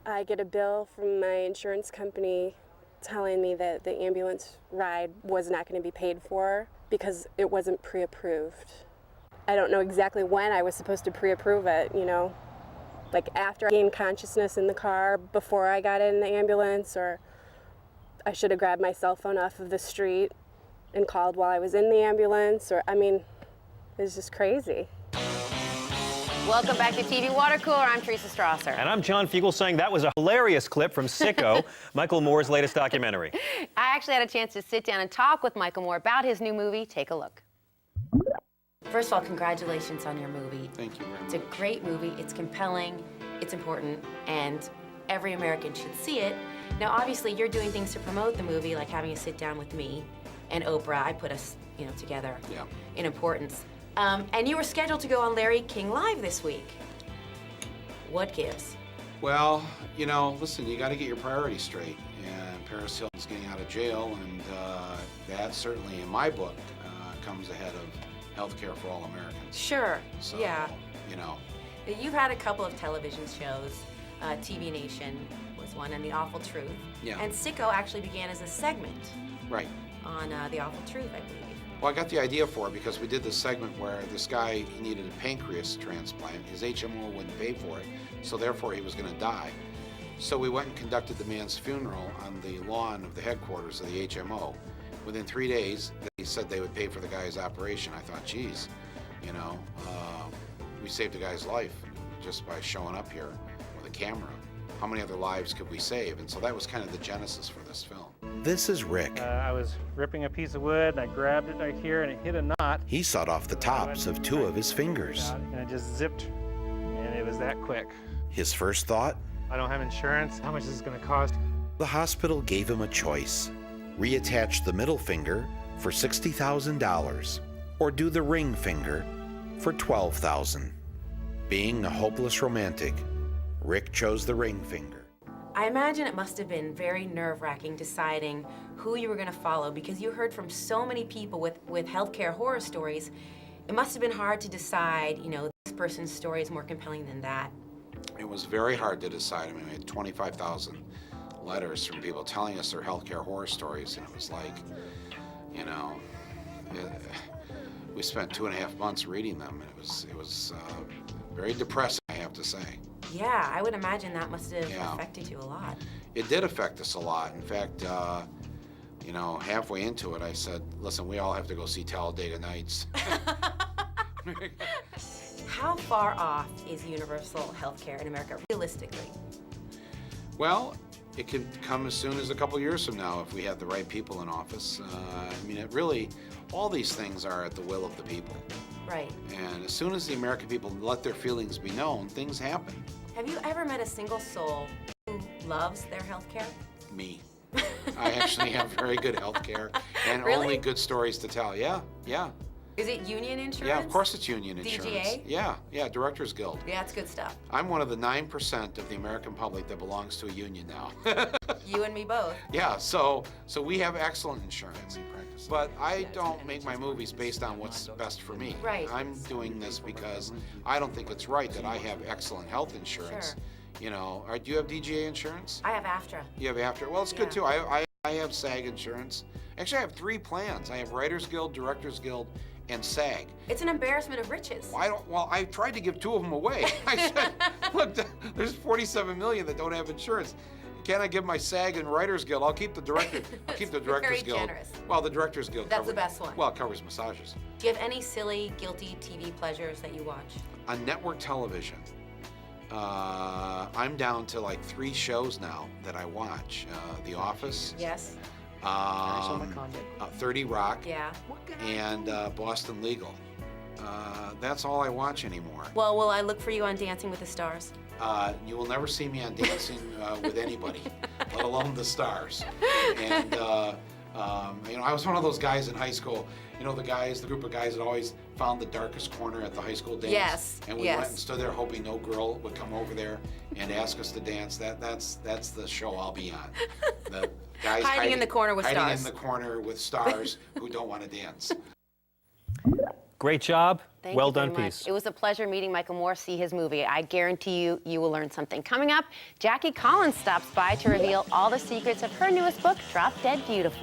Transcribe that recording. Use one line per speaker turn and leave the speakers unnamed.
I get a bill from my insurance company telling me that the ambulance ride was not going to be paid for because it wasn't pre-approved. I don't know exactly when I was supposed to pre-approve it, you know, like after I gained consciousness in the car, before I got in the ambulance, or I should have grabbed my cell phone off of the street and called while I was in the ambulance, or, I mean, it's just crazy.
Welcome back to TV Water Cooler. I'm Teresa Strasser.
And I'm John Fiegel saying that was a hilarious clip from Sicko, Michael Moore's latest documentary.
I actually had a chance to sit down and talk with Michael Moore about his new movie. Take a look. First of all, congratulations on your movie.
Thank you very much.
It's a great movie. It's compelling. It's important. And every American should see it. Now, obviously, you're doing things to promote the movie, like having a sit down with me and Oprah. I put us, you know, together in importance. And you were scheduled to go on Larry King Live this week. What gives?
Well, you know, listen, you got to get your priorities straight. And Paris Hilton's getting out of jail, and that certainly, in my book, comes ahead of health care for all Americans.
Sure,
So,
yeah.
you know.
You've had a couple of television shows. TV Nation was one, and The Awful Truth.
Yeah.
And Sicko actually began as a segment
Right.
on The Awful Truth, I believe.
Well, I got the idea for it because we did this segment where this guy needed a pancreas transplant. His HMO wouldn't pay for it, so therefore he was going to die. So we went and conducted the man's funeral on the lawn of the headquarters of the HMO. Within 3 days, they said they would pay for the guy's operation. I thought, geez, you know, we saved a guy's life just by showing up here with a camera. How many other lives could we save? And so that was kind of the genesis for this film.
This is Rick.
I was ripping a piece of wood, and I grabbed it right here, and it hit a knot.
He sawed off the tops of 2 of his fingers.
And it just zipped, and it was that quick.
His first thought?
I don't have insurance. How much is this going to cost?
The hospital gave him a choice. Reattach the middle finger for $60,000 or do the ring finger for $12,000. Being a hopeless romantic, Rick chose the ring finger.
I imagine it must have been very nerve-wracking deciding who you were going to follow, because you heard from so many people with healthcare horror stories. It must have been hard to decide, you know, this person's story is more compelling than that.
It was very hard to decide. I mean, we had 25,000 letters from people telling us their healthcare horror stories, and it was like, you know, we spent 2.5 months reading them, and it was very depressing, I have to say.
Yeah, I would imagine that must have affected you a lot.
It did affect us a lot. In fact, you know, halfway into it, I said, listen, we all have to go see Talladega Nights.
How far off is universal health care in America, realistically?
Well, it could come as soon as a couple years from now if we had the right people in office. I mean, it really, all these things are at the will of the people.
Right.
And as soon as the American people let their feelings be known, things happen.
Have you ever met a single soul who loves their health care?
Me. I actually have very good health care and
Really?
only good stories to tell. Yeah, yeah.
Is it union insurance?
Yeah, of course it's union insurance.
DGA?
Yeah, Directors Guild.
Yeah, it's good stuff.
I'm one of the 9% of the American public that belongs to a union now.
You and me both.
Yeah, so we have excellent insurance. But I don't make my movies based on what's best for me.
Right.
I'm doing this because I don't think it's right that I have excellent health insurance.
Sure.
You know, do you have DGA insurance?
I have AFTRA.
You have after. Well, it's good too. I have SAG insurance. Actually, I have 3 plans. I have Writers Guild, Directors Guild, and SAG.
It's an embarrassment of riches.
Well, I tried to give 2 of them away. I said, look, there's 47 million that don't have insurance. Can I give my SAG and Writers Guild? I'll keep the Directors
Very
Guild.
generous.
Well, the Directors Guild
That's the best one.
Well, it covers massages.
Do you have any silly, guilty TV pleasures that you watch?
On network television, I'm down to like 3 shows now that I watch. The Office.
Yes.
30 Rock.
Yeah.
And Boston Legal. That's all I watch anymore.
Well, will I look for you on Dancing with the Stars?
You will never see me on Dancing with anybody, let alone the stars. And you know, I was one of those guys in high school. You know, the group of guys that always found the darkest corner at the high school dance.
Yes.
And we went and stood there hoping no girl would come over there and ask us to dance. That's the show I'll be on. The guys
hiding in the corner with
hiding
stars.
in the corner with stars who don't want to dance.
Great job.
Thank
Well
you very
done
much.
piece.
It was a pleasure meeting Michael Moore, see his movie. I guarantee you, you will learn something. Coming up, Jackie Collins stops by to reveal all the secrets of her newest book, Drop Dead Beautiful.